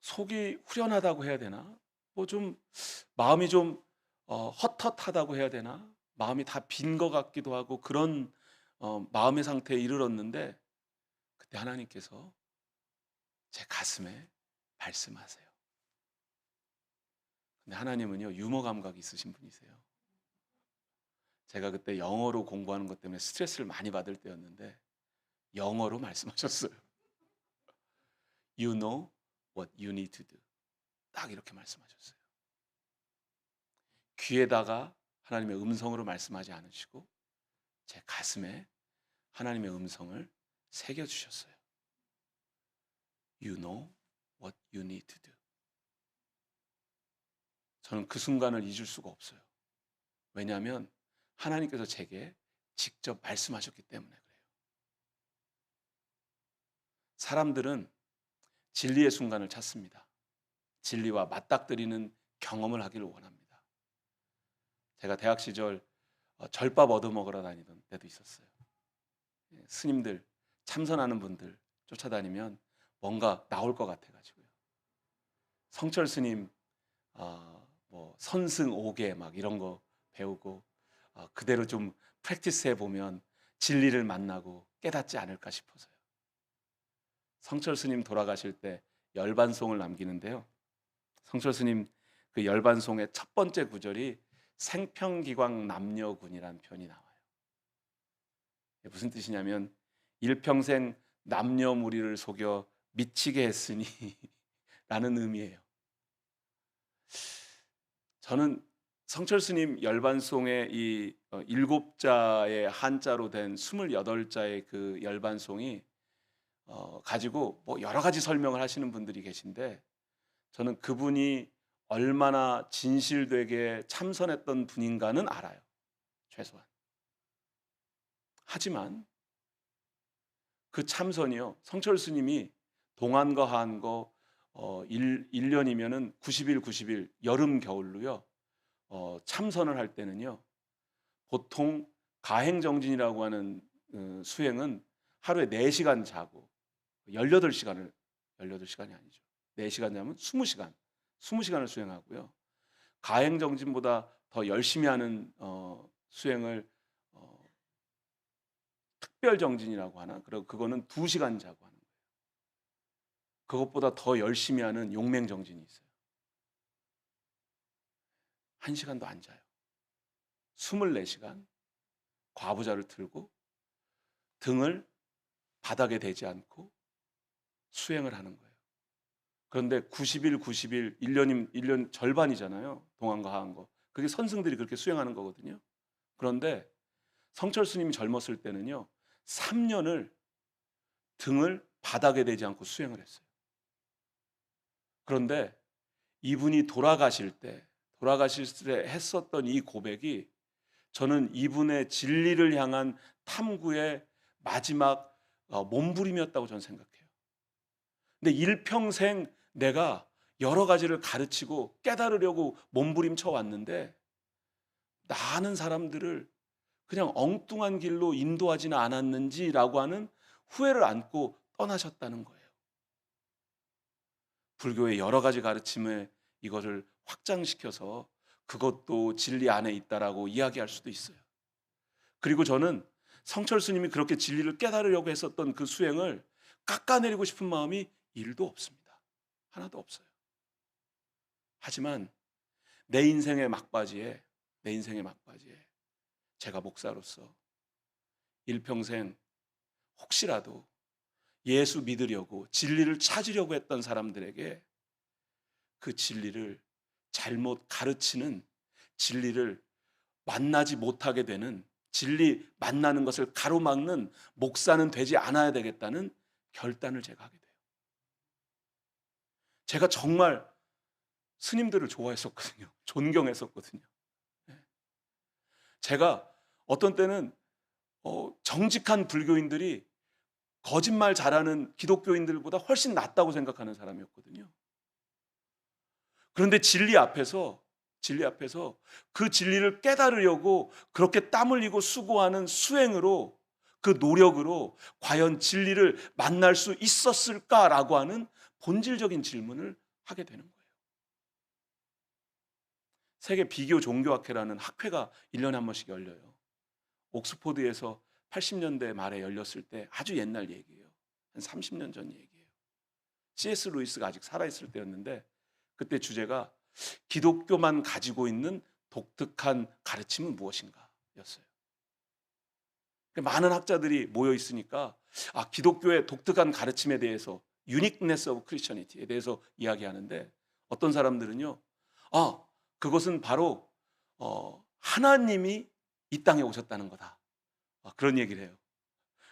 속이 후련하다고 해야 되나? 뭐 좀 마음이 좀 헛헛하다고 해야 되나? 마음이 다 빈 것 같기도 하고 그런 마음의 상태에 이르렀는데 그때 하나님께서 제 가슴에 말씀하세요. 근데 하나님은요 유머 감각이 있으신 분이세요. 제가 그때 영어로 공부하는 것 때문에 스트레스를 많이 받을 때였는데 영어로 말씀하셨어요. You know what you need to do. 딱 이렇게 말씀하셨어요. 귀에다가 하나님의 음성으로 말씀하지 않으시고 제 가슴에 하나님의 음성을 새겨주셨어요. You know what you need to do. 저는 그 순간을 잊을 수가 없어요. 왜냐하면 하나님께서 제게 직접 말씀하셨기 때문에 그래요. 사람들은 진리의 순간을 찾습니다. 진리와 맞닥뜨리는 경험을 하기를 원합니다. 제가 대학 시절 절밥 얻어먹으러 다니던 때도 있었어요. 스님들, 참선하는 분들 쫓아다니면 뭔가 나올 것 같아가지고요. 성철 스님 뭐 선승 5개 막 이런 거 배우고 그대로 좀 프랙티스 해보면 진리를 만나고 깨닫지 않을까 싶어서요. 성철 스님 돌아가실 때 열반송을 남기는데요. 성철 스님 그 열반송의 첫 번째 구절이 생평기광 남녀군이라는 표현이 나와요. 무슨 뜻이냐면 일평생 남녀 무리를 속여 미치게 했으니 라는 의미예요. 저는 성철 스님 열반송의 이 7자의 한자로 된 28자의 그 열반송이 가지고 뭐 여러 가지 설명을 하시는 분들이 계신데 저는 그분이 얼마나 진실되게 참선했던 분인가는 알아요. 최소한. 하지만 그 참선이요. 성철 스님이 동안과 하안거 1년이면은 90일 90일 여름 겨울로요. 참선을 할 때는요. 보통 가행정진이라고 하는 수행은 하루에 4시간 자고 18시간이 아니죠. 4시간 자면 20시간을 수행하고요. 가행정진보다 더 열심히 하는 수행을 특별정진이라고 하나? 그리고 그거는 2시간 자고 하는 거예요. 그것보다 더 열심히 하는 용맹정진이 있어요. 1시간도 안 자요. 24시간 과부자를 들고 등을 바닥에 대지 않고 수행을 하는 거예요. 그런데 90일, 90일, 1년 절반이잖아요. 동안과 하안거. 그게 선승들이 그렇게 수행하는 거거든요. 그런데 성철 스님이 젊었을 때는요. 3년을 등을 바닥에 대지 않고 수행을 했어요. 그런데 이분이 돌아가실 때 했었던 이 고백이 저는 이분의 진리를 향한 탐구의 마지막 몸부림이었다고 저는 생각해요. 근데 일평생 내가 여러 가지를 가르치고 깨달으려고 몸부림쳐 왔는데 많은 사람들을 그냥 엉뚱한 길로 인도하지는 않았는지라고 하는 후회를 안고 떠나셨다는 거예요. 불교의 여러 가지 가르침에 이거를 확장시켜서 그것도 진리 안에 있다라고 이야기할 수도 있어요. 그리고 저는 성철 스님이 그렇게 진리를 깨달으려고 했었던 그 수행을 깎아내리고 싶은 마음이 1도 없습니다. 하나도 없어요. 하지만 내 인생의 막바지에 제가 목사로서 일평생 혹시라도 예수 믿으려고 진리를 찾으려고 했던 사람들에게 그 진리를 잘못 가르치는 진리를 만나지 못하게 되는, 진리 만나는 것을 가로막는 목사는 되지 않아야 되겠다는 결단을 제가 하게 돼요. 제가 정말 스님들을 좋아했었거든요. 존경했었거든요. 예. 제가 어떤 때는 정직한 불교인들이 거짓말 잘하는 기독교인들보다 훨씬 낫다고 생각하는 사람이었거든요. 그런데 진리 앞에서 그 진리를 깨달으려고 그렇게 땀 흘리고 수고하는 수행으로, 그 노력으로 과연 진리를 만날 수 있었을까라고 하는 본질적인 질문을 하게 되는 거예요. 세계 비교 종교학회라는 학회가 1년에 한 번씩 열려요. 옥스포드에서 80년대 말에 열렸을 때 아주 옛날 얘기예요. 한 30년 전 얘기예요. C.S. 루이스가 아직 살아있을 때였는데, 그때 주제가 기독교만 가지고 있는 독특한 가르침은 무엇인가 였어요. 많은 학자들이 모여 있으니까 기독교의 독특한 가르침에 대해서, uniqueness of Christianity에 대해서 이야기하는데, 어떤 사람들은요, 그것은 바로 하나님이 이 땅에 오셨다는 거다, 그런 얘기를 해요.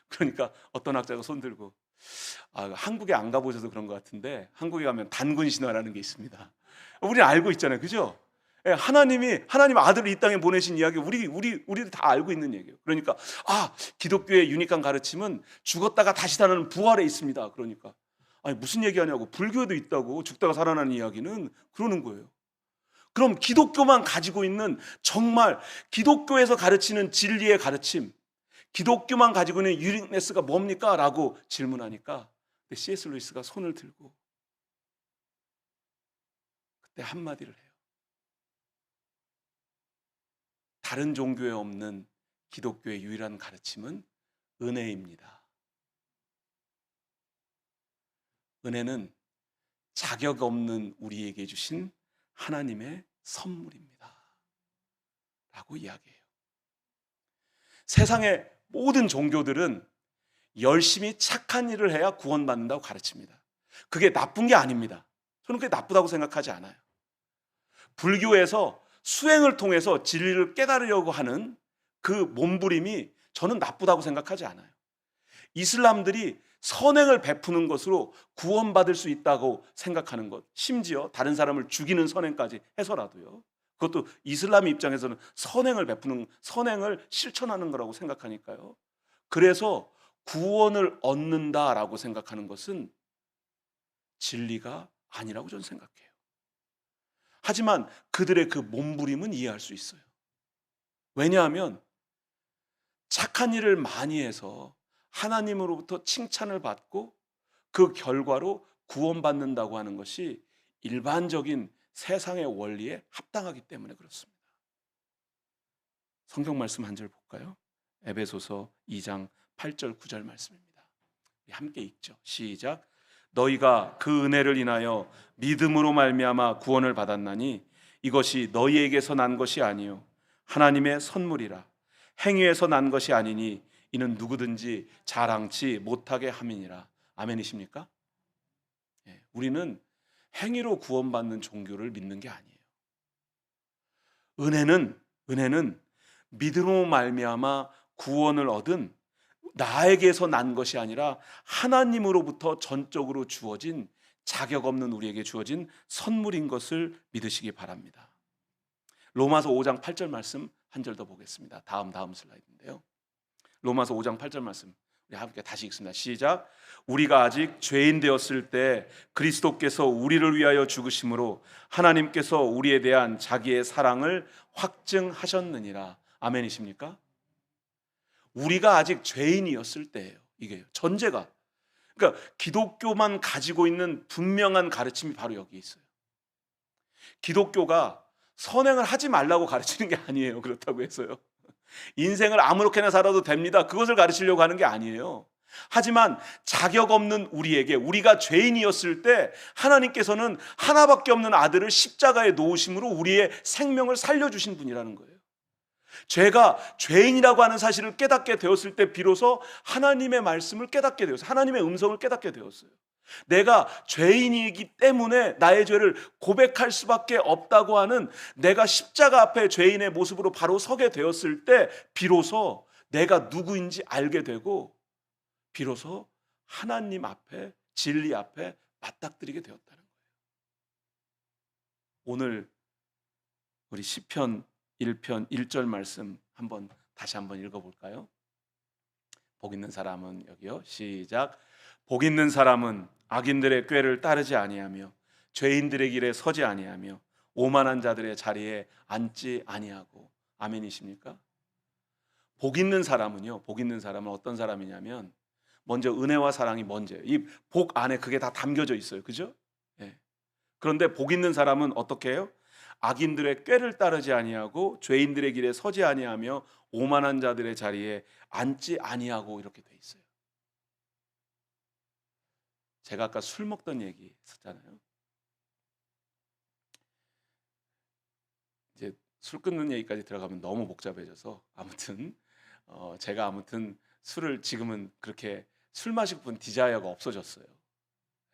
그러니까 어떤 학자가 손들고, 한국에 안 가보셔서 그런 것 같은데, 한국에 가면 단군 신화라는 게 있습니다. 우리는 알고 있잖아요, 그죠? 예, 하나님 아들을 이 땅에 보내신 이야기, 우리도 다 알고 있는 얘기예요. 그러니까 기독교의 유니크한 가르침은 죽었다가 다시 살아나는 부활에 있습니다. 그러니까 무슨 얘기하냐고, 불교에도 있다고, 죽다가 살아나는 이야기는, 그러는 거예요. 그럼 기독교만 가지고 있는, 정말 기독교에서 가르치는 진리의 가르침, 기독교만 가지고 있는 유니크네스가 뭡니까? 라고 질문하니까 C.S. 루이스가 손을 들고 그때 한마디를 해요. 다른 종교에 없는 기독교의 유일한 가르침은 은혜입니다. 은혜는 자격 없는 우리에게 주신 하나님의 선물입니다. 라고 이야기해요. 세상의 모든 종교들은 열심히 착한 일을 해야 구원받는다고 가르칩니다. 그게 나쁜 게 아닙니다. 저는 그게 나쁘다고 생각하지 않아요. 불교에서 수행을 통해서 진리를 깨달으려고 하는 그 몸부림이 저는 나쁘다고 생각하지 않아요. 이슬람들이 선행을 베푸는 것으로 구원받을 수 있다고 생각하는 것, 심지어 다른 사람을 죽이는 선행까지 해서라도요, 그것도 이슬람 입장에서는 선행을 베푸는, 선행을 실천하는 거라고 생각하니까요. 그래서 구원을 얻는다라고 생각하는 것은 진리가 아니라고 저는 생각해요. 하지만 그들의 그 몸부림은 이해할 수 있어요. 왜냐하면 착한 일을 많이 해서 하나님으로부터 칭찬을 받고 그 결과로 구원받는다고 하는 것이 일반적인 세상의 원리에 합당하기 때문에 그렇습니다. 성경 말씀 한 절 볼까요? 에베소서 2장 8절 9절 말씀입니다. 함께 읽죠. 시작. 너희가 그 은혜를 인하여 믿음으로 말미암아 구원을 받았나니 이것이 너희에게서 난 것이 아니요 하나님의 선물이라. 행위에서 난 것이 아니니 이는 누구든지 자랑치 못하게 함이니라. 아멘이십니까? 우리는 행위로 구원받는 종교를 믿는 게 아니에요. 은혜는 믿음으로 말미암아 구원을 얻은, 나에게서 난 것이 아니라 하나님으로부터 전적으로 주어진, 자격 없는 우리에게 주어진 선물인 것을 믿으시기 바랍니다. 로마서 5장 8절 말씀 한 절 더 보겠습니다. 다음 슬라이드인데요. 로마서 5장 8절 말씀 우리 함께 다시 읽습니다. 시작. 우리가 아직 죄인 되었을 때 그리스도께서 우리를 위하여 죽으심으로 하나님께서 우리에 대한 자기의 사랑을 확증하셨느니라. 아멘이십니까? 우리가 아직 죄인이었을 때예요. 이게 전제가. 그러니까 기독교만 가지고 있는 분명한 가르침이 바로 여기 있어요. 기독교가 선행을 하지 말라고 가르치는 게 아니에요. 그렇다고 해서요, 인생을 아무렇게나 살아도 됩니다, 그것을 가르치려고 하는 게 아니에요. 하지만 자격 없는 우리에게, 우리가 죄인이었을 때 하나님께서는 하나밖에 없는 아들을 십자가에 놓으심으로 우리의 생명을 살려주신 분이라는 거예요. 죄가 죄인이라고 하는 사실을 깨닫게 되었을 때 비로소 하나님의 말씀을 깨닫게 되었어요. 하나님의 음성을 깨닫게 되었어요. 내가 죄인이기 때문에 나의 죄를 고백할 수밖에 없다고 하는, 내가 십자가 앞에 죄인의 모습으로 바로 서게 되었을 때 비로소 내가 누구인지 알게 되고, 비로소 하나님 앞에, 진리 앞에 맞닥뜨리게 되었다는 거예요. 오늘 우리 시편 1편 1절 말씀 다시 한번 읽어볼까요? 복 있는 사람은, 여기요, 시작. 복 있는 사람은 악인들의 꾀를 따르지 아니하며 죄인들의 길에 서지 아니하며 오만한 자들의 자리에 앉지 아니하고. 아멘이십니까? 복 있는 사람은요, 복 있는 사람은 어떤 사람이냐면, 먼저 은혜와 사랑이 먼저예요. 이 복 안에 그게 다 담겨져 있어요. 그죠? 예. 그런데 복 있는 사람은 어떻게 해요? 악인들의 꾀를 따르지 아니하고 죄인들의 길에 서지 아니하며 오만한 자들의 자리에 앉지 아니하고, 이렇게 돼 있어요. 제가 아까 술 먹던 얘기 했었잖아요. 이제 술 끊는 얘기까지 들어가면 너무 복잡해져서, 제가 술을 지금은 그렇게 술 마시고 본 디자이어가 없어졌어요.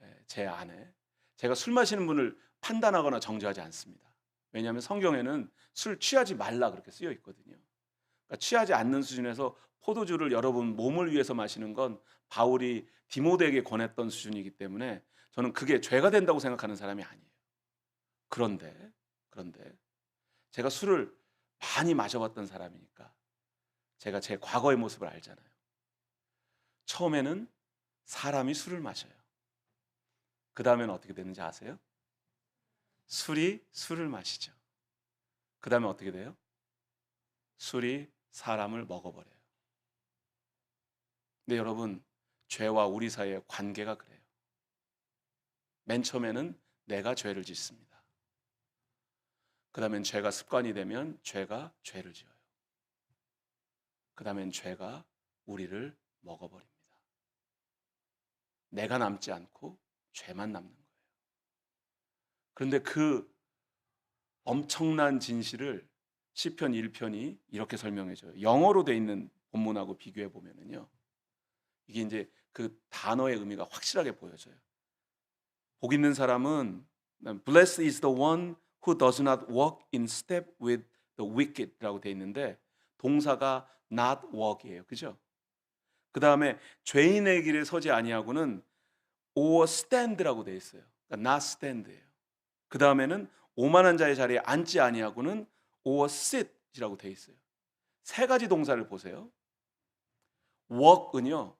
예, 제 안에. 제가 술 마시는 분을 판단하거나 정죄하지 않습니다. 왜냐하면 성경에는 술 취하지 말라 그렇게 쓰여 있거든요. 그러니까 취하지 않는 수준에서 포도주를 여러분 몸을 위해서 마시는 건 바울이 디모데에게 권했던 수준이기 때문에 저는 그게 죄가 된다고 생각하는 사람이 아니에요. 그런데 제가 술을 많이 마셔봤던 사람이니까 제가 제 과거의 모습을 알잖아요. 처음에는 사람이 술을 마셔요. 그 다음에는 어떻게 되는지 아세요? 술이 술을 마시죠. 그 다음에 어떻게 돼요? 술이 사람을 먹어버려요. 근데 여러분, 죄와 우리 사이의 관계가 그래요. 맨 처음에는 내가 죄를 짓습니다. 그 다음엔 죄가 습관이 되면 죄가 죄를 지어요. 그 다음엔 죄가 우리를 먹어버립니다. 내가 남지 않고 죄만 남는 거예요. 그런데 그 엄청난 진실을 시편 1편이 이렇게 설명해줘요. 영어로 돼 있는 본문하고 비교해 보면은요, 이게 이제 그 단어의 의미가 확실하게 보여져요. 복 있는 사람은, Blessed is the one who does not walk in step with the wicked라고 돼 있는데, 동사가 not walk이에요. 그죠? 그 다음에 죄인의 길에 서지 아니하고는 or stand라고 돼 있어요. 그러니까 not stand예요. 그 다음에는 오만한 자의 자리에 앉지 아니하고는 or sit이라고 돼 있어요. 세 가지 동사를 보세요. walk은요,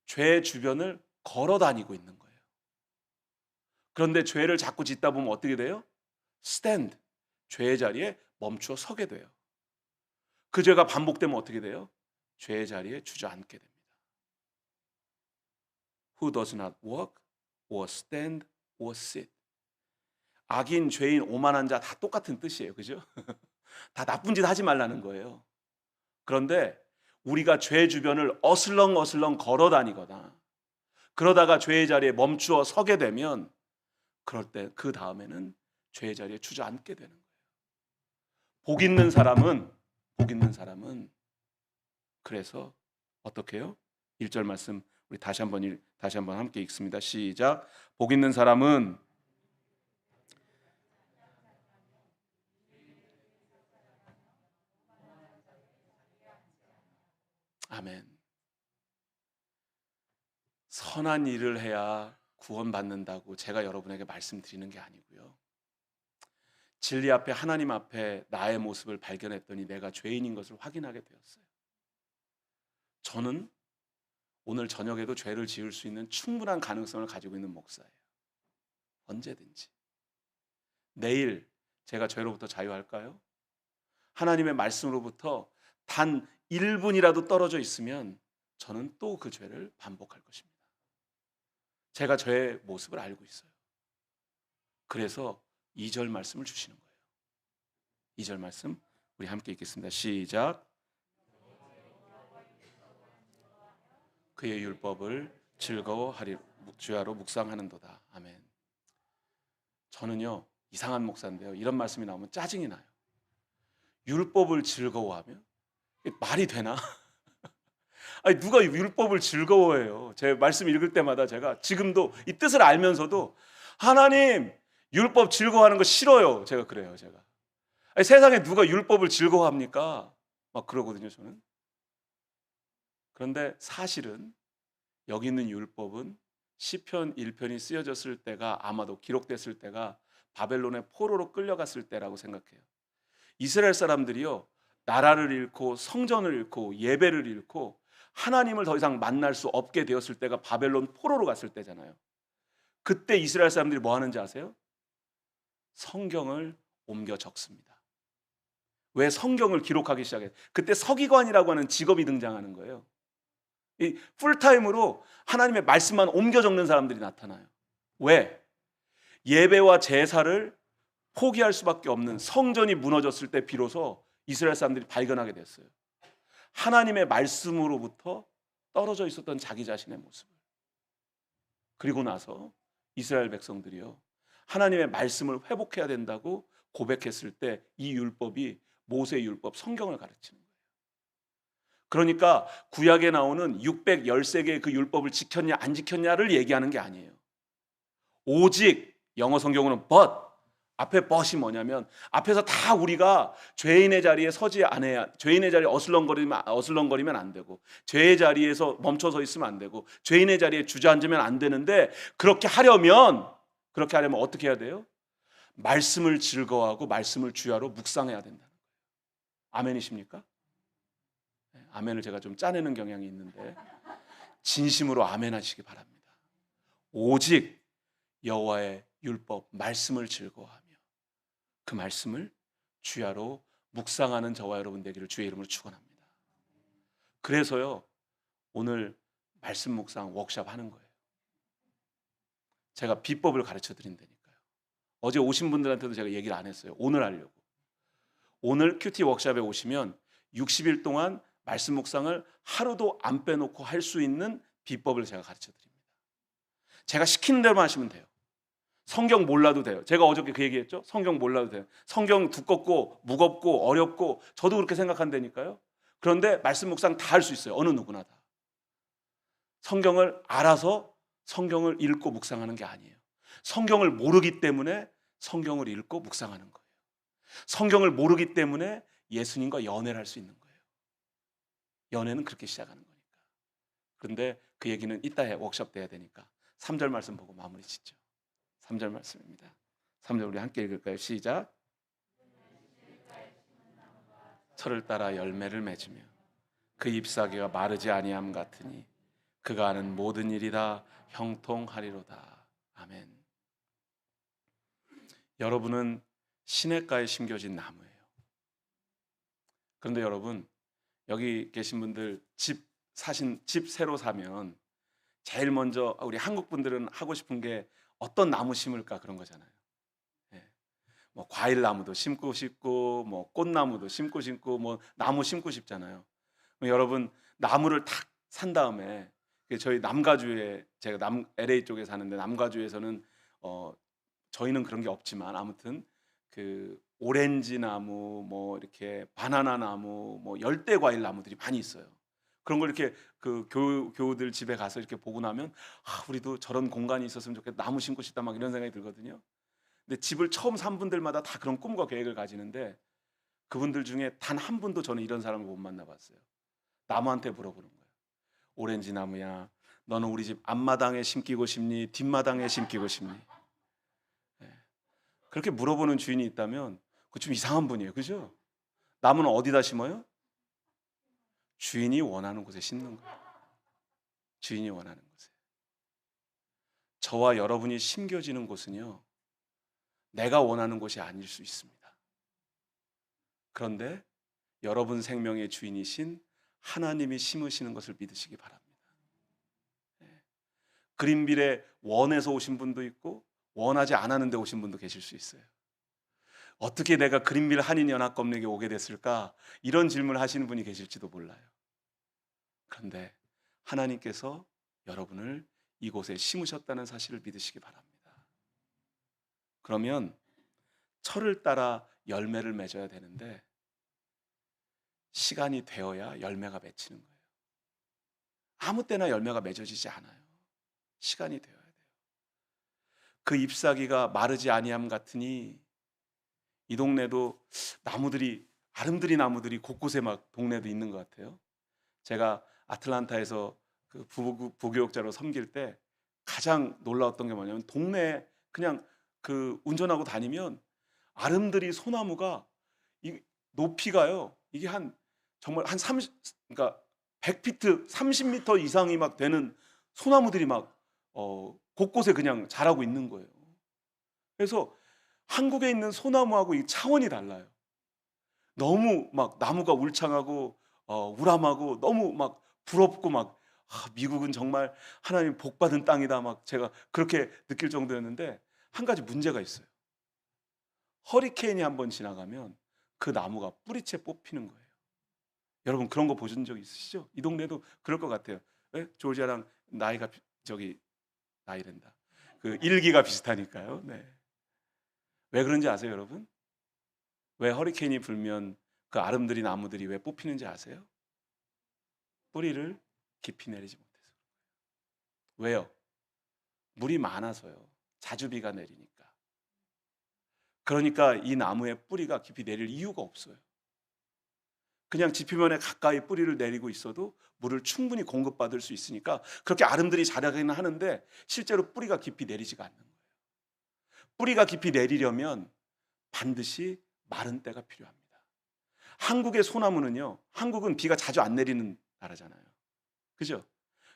죄 주변을 걸어 다니고 있는 거예요. 그런데 죄를 자꾸 짓다 보면 어떻게 돼요? stand, 죄의 자리에 멈추어 서게 돼요. 그 죄가 반복되면 어떻게 돼요? 죄의 자리에 주저앉게 됩니다. Who does not walk or stand or sit. 악인, 죄인, 오만한 자 다 똑같은 뜻이에요. 그죠? 다 나쁜 짓 하지 말라는 거예요. 그런데 우리가 죄 주변을 어슬렁어슬렁 걸어 다니거나 그러다가 죄의 자리에 멈추어 서게 되면, 그럴 때 그 다음에는 죄의 자리에 주저앉게 되는 거예요. 복 있는 사람은 그래서 어떻게 해요? 1절 말씀 우리 다시 한번 함께 읽습니다. 시작. 복 있는 사람은 아멘. 선한 일을 해야 구원받는다고 제가 여러분에게 말씀드리는 게 아니고요. 진리 앞에, 하나님 앞에 나의 모습을 발견했더니 내가 죄인인 것을 확인하게 되었어요. 저는 오늘 저녁에도 죄를 지을 수 있는 충분한 가능성을 가지고 있는 목사예요. 언제든지. 내일 제가 죄로부터 자유할까요? 하나님의 말씀으로부터 단 1분이라도 떨어져 있으면 저는 또 그 죄를 반복할 것입니다. 제가 저의 모습을 알고 있어요. 그래서 2절 말씀을 주시는 거예요. 2절 말씀 우리 함께 읽겠습니다. 시작. 그의 율법을 즐거워하리 주야로 묵상하는도다. 아멘. 저는요, 이상한 목사인데요, 이런 말씀이 나오면 짜증이 나요. 율법을 즐거워하며 말이 되나? 아니 누가 율법을 즐거워해요? 제 말씀 읽을 때마다 제가 지금도 이 뜻을 알면서도 하나님 율법 즐거워하는 거 싫어요. 제가 그래요, 제가. 아니 세상에 누가 율법을 즐거워합니까? 막 그러거든요, 저는. 그런데 사실은 여기 있는 율법은 시편 1편이 쓰여졌을 때가 아마도 기록됐을 때가 바벨론의 포로로 끌려갔을 때라고 생각해요. 이스라엘 사람들이요. 나라를 잃고 성전을 잃고 예배를 잃고 하나님을 더 이상 만날 수 없게 되었을 때가 바벨론 포로로 갔을 때잖아요. 그때 이스라엘 사람들이 뭐 하는지 아세요? 성경을 옮겨 적습니다. 왜 성경을 기록하기 시작해요? 그때 서기관이라고 하는 직업이 등장하는 거예요. 이 풀타임으로 하나님의 말씀만 옮겨 적는 사람들이 나타나요. 왜? 예배와 제사를 포기할 수밖에 없는 성전이 무너졌을 때 비로소 이스라엘 사람들이 발견하게 됐어요. 하나님의 말씀으로부터 떨어져 있었던 자기 자신의 모습을. 그리고 나서 이스라엘 백성들이요. 하나님의 말씀을 회복해야 된다고 고백했을 때 이 율법이 모세의 율법 성경을 가르치는 거예요. 그러니까 구약에 나오는 613개의 그 율법을 지켰냐 안 지켰냐를 얘기하는 게 아니에요. 오직 영어 성경으로는 but 앞에 but이 뭐냐면 앞에서 다 우리가 죄인의 자리에 서지 않아야 죄인의 자리에 어슬렁거리면 안 되고 죄의 자리에서 멈춰서 있으면 안 되고 죄인의 자리에 주저앉으면 안 되는데 그렇게 하려면 어떻게 해야 돼요? 말씀을 즐거워하고 말씀을 주야로 묵상해야 된다는 거예요. 아멘이십니까? 네, 아멘을 제가 좀 짜내는 경향이 있는데 진심으로 아멘하시기 바랍니다. 오직 여호와의 율법 말씀을 즐거워하며 그 말씀을 주야로 묵상하는 저와 여러분 되기를 주의 이름으로 축원합니다. 그래서요 오늘 말씀 묵상 워크숍 하는 거예요. 제가 비법을 가르쳐 드린다니까요. 어제 오신 분들한테도 제가 얘기를 안 했어요. 오늘 하려고. 오늘 큐티 워크숍에 오시면 60일 동안 말씀 묵상을 하루도 안 빼놓고 할 수 있는 비법을 제가 가르쳐 드립니다. 제가 시키는 대로만 하시면 돼요. 성경 몰라도 돼요. 제가 어저께 그 얘기했죠. 성경 몰라도 돼요. 성경 두껍고 무겁고 어렵고 저도 그렇게 생각한다니까요. 그런데 말씀 묵상 다 할 수 있어요. 어느 누구나 다. 성경을 알아서 성경을 읽고 묵상하는 게 아니에요. 성경을 모르기 때문에 성경을 읽고 묵상하는 거예요. 성경을 모르기 때문에 예수님과 연애를 할 수 있는 거예요. 연애는 그렇게 시작하는 거니까. 그런데 그 얘기는 이따 워크숍 때 해야 되니까 3절 말씀 보고 마무리 짓죠. 3절 말씀입니다. 3절 우리 함께 읽을까요? 시작. 철을 따라 열매를 맺으며 그 잎사귀가 마르지 아니함 같으니 그가 하는 모든 일이 다 형통하리로다. 아멘. 여러분은 시냇가에 심겨진 나무예요. 그런데 여러분 여기 계신 분들 집 새로 사면 제일 먼저 우리 한국 분들은 하고 싶은 게 어떤 나무 심을까 그런 거잖아요. 예. 뭐 과일 나무도 심고 싶고 뭐 꽃나무도 심고 싶고 뭐 나무 심고 싶잖아요. 여러분 나무를 탁 산 다음에 저희 남가주에 제가 LA 쪽에 사는데 남가주에서는 저희는 그런 게 없지만 아무튼 그 오렌지 나무 뭐 이렇게 바나나 나무 뭐 열대 과일 나무들이 많이 있어요. 그런 걸 이렇게 그 교우들 집에 가서 이렇게 보고 나면 우리도 저런 공간이 있었으면 좋겠다. 나무 심고 싶다 막 이런 생각이 들거든요. 근데 집을 처음 산 분들마다 다 그런 꿈과 계획을 가지는데 그분들 중에 단 한 분도 저는 이런 사람을 못 만나봤어요. 나무한테 물어보는 거예요. 오렌지 나무야, 너는 우리 집 앞마당에 심기고 싶니? 뒷마당에 심기고 싶니? 예. 그렇게 물어보는 주인이 있다면 그 좀 이상한 분이에요. 그죠? 나무는 어디다 심어요? 주인이 원하는 곳에 심는 거예요. 주인이 원하는 곳에. 저와 여러분이 심겨지는 곳은요. 내가 원하는 곳이 아닐 수 있습니다. 그런데 여러분 생명의 주인이신 하나님이 심으시는 것을 믿으시기 바랍니다. 그린빌에 원해서 오신 분도 있고 원하지 않았는데 오신 분도 계실 수 있어요. 어떻게 내가 그린빌 한인연합검역에 오게 됐을까? 이런 질문을 하시는 분이 계실지도 몰라요. 그런데 하나님께서 여러분을 이곳에 심으셨다는 사실을 믿으시기 바랍니다. 그러면 철을 따라 열매를 맺어야 되는데 시간이 되어야 열매가 맺히는 거예요. 아무 때나 열매가 맺어지지 않아요. 시간이 되어야 돼요. 그 잎사귀가 마르지 아니함 같으니 이 동네도 나무들이, 아름드리 나무들이 곳곳에 막 동네도 있는 것 같아요. 제가 아틀란타에서 그 부교육자로 섬길 때 가장 놀라웠던 게 뭐냐면, 동네에 그냥 그 운전하고 다니면 아름드리 소나무가 이 높이가요. 이게 한 정말 한 30, 그러니까 100피트 30m 이상이 막 되는 소나무들이 막 곳곳에 그냥 자라고 있는 거예요. 그래서 한국에 있는 소나무하고 이 차원이 달라요. 너무 막 나무가 울창하고 우람하고 너무 막 부럽고 막, 미국은 정말 하나님 복 받은 땅이다, 막 제가 그렇게 느낄 정도였는데, 한 가지 문제가 있어요. 허리케인이 한번 지나가면 그 나무가 뿌리채 뽑히는 거예요. 여러분 그런 거 보신 적 있으시죠? 이 동네도 그럴 것 같아요. 예? 조지아랑 나이가 나이랜다. 그 일기가 비슷하니까요. 네. 왜 그런지 아세요, 여러분? 왜 허리케인이 불면 그 아름드리 나무들이 왜 뽑히는지 아세요? 뿌리를 깊이 내리지 못해서. 왜요? 물이 많아서요. 자주 비가 내리니까. 그러니까 이 나무의 뿌리가 깊이 내릴 이유가 없어요. 그냥 지표면에 가까이 뿌리를 내리고 있어도 물을 충분히 공급받을 수 있으니까 그렇게 아름드리 자라기는 하는데, 실제로 뿌리가 깊이 내리지가 않는 거예요. 뿌리가 깊이 내리려면 반드시 마른 때가 필요합니다. 한국의 소나무는요, 한국은 비가 자주 안 내리는 나라잖아요. 그죠?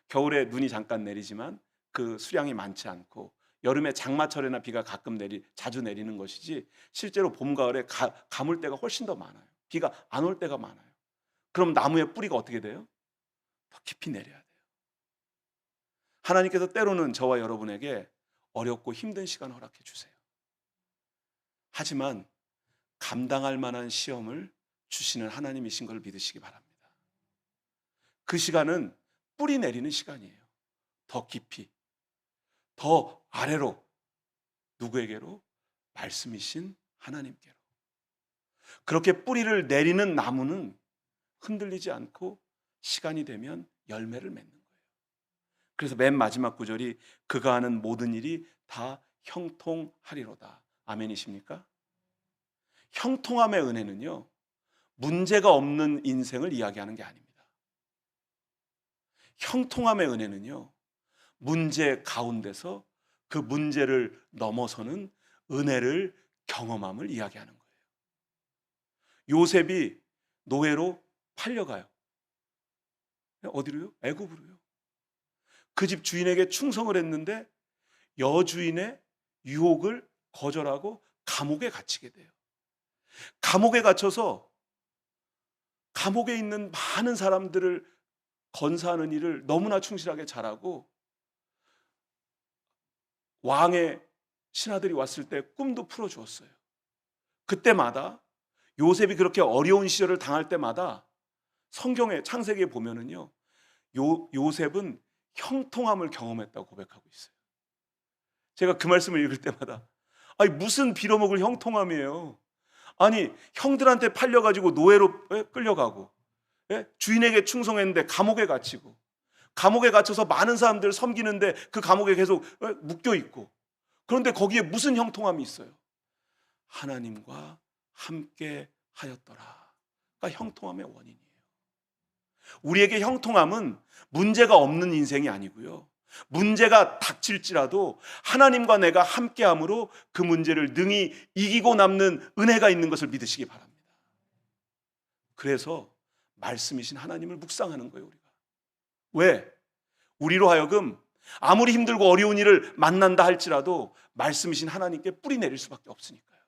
겨울에 눈이 잠깐 내리지만 그 수량이 많지 않고, 여름에 장마철에나 비가 가끔 자주 내리는 것이지, 실제로 봄, 가을에 가물 때가 훨씬 더 많아요. 비가 안 올 때가 많아요. 그럼 나무의 뿌리가 어떻게 돼요? 더 깊이 내려야 돼요. 하나님께서 때로는 저와 여러분에게 어렵고 힘든 시간을 허락해 주세요. 하지만 감당할 만한 시험을 주시는 하나님이신 걸 믿으시기 바랍니다. 그 시간은 뿌리 내리는 시간이에요. 더 깊이, 더 아래로. 누구에게로? 말씀이신 하나님께로. 그렇게 뿌리를 내리는 나무는 흔들리지 않고 시간이 되면 열매를 맺는 거예요. 그래서 맨 마지막 구절이 그가 하는 모든 일이 다 형통하리로다. 아멘이십니까? 형통함의 은혜는요, 문제가 없는 인생을 이야기하는 게 아닙니다. 형통함의 은혜는요, 문제 가운데서 그 문제를 넘어서는 은혜를 경험함을 이야기하는 거예요. 요셉이 노예로 팔려가요. 어디로요? 애굽으로요. 그 집 주인에게 충성을 했는데 여주인의 유혹을 거절하고 감옥에 갇히게 돼요. 감옥에 갇혀서 감옥에 있는 많은 사람들을 건사하는 일을 너무나 충실하게 잘하고, 왕의 신하들이 왔을 때 꿈도 풀어주었어요. 그때마다, 요셉이 그렇게 어려운 시절을 당할 때마다 성경의 창세기에 보면은요, 요셉은 형통함을 경험했다고 고백하고 있어요. 제가 그 말씀을 읽을 때마다, 아니 무슨 빌어먹을 형통함이에요. 아니 형들한테 팔려가지고 노예로 끌려가고, 주인에게 충성했는데 감옥에 갇히고, 감옥에 갇혀서 많은 사람들을 섬기는데 그 감옥에 계속 묶여 있고, 그런데 거기에 무슨 형통함이 있어요? 하나님과 함께 하였더라. 그러니까 형통함의 원인이에요. 우리에게 형통함은 문제가 없는 인생이 아니고요, 문제가 닥칠지라도 하나님과 내가 함께함으로 그 문제를 능히 이기고 남는 은혜가 있는 것을 믿으시기 바랍니다. 그래서 말씀이신 하나님을 묵상하는 거예요, 우리가. 왜? 우리로 하여금 아무리 힘들고 어려운 일을 만난다 할지라도 말씀이신 하나님께 뿌리 내릴 수밖에 없으니까요.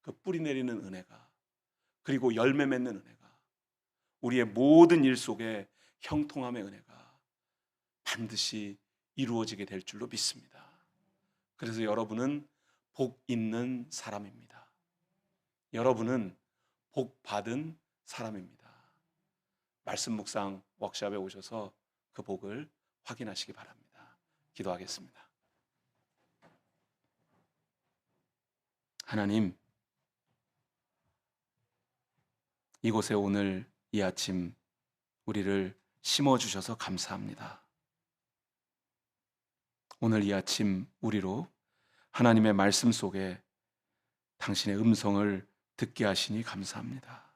그 뿌리 내리는 은혜가, 그리고 열매 맺는 은혜가, 우리의 모든 일 속에 형통함의 은혜가 반드시 이루어지게 될 줄로 믿습니다. 그래서 여러분은 복 있는 사람입니다. 여러분은 복 받은 사람입니다. 말씀 묵상 워크숍에 오셔서 그 복을 확인하시기 바랍니다. 기도하겠습니다. 하나님, 이곳에 오늘 이 아침 우리를 심어 주셔서 감사합니다. 오늘 이 아침 우리로 하나님의 말씀 속에 당신의 음성을 듣게 하시니 감사합니다.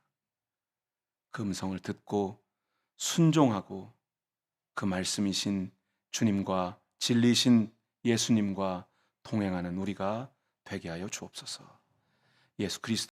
그 음성을 듣고 순종하고 그 말씀이신 주님과 진리신 예수님과 동행하는 우리가 되게 하여 주옵소서. 예수 그리스도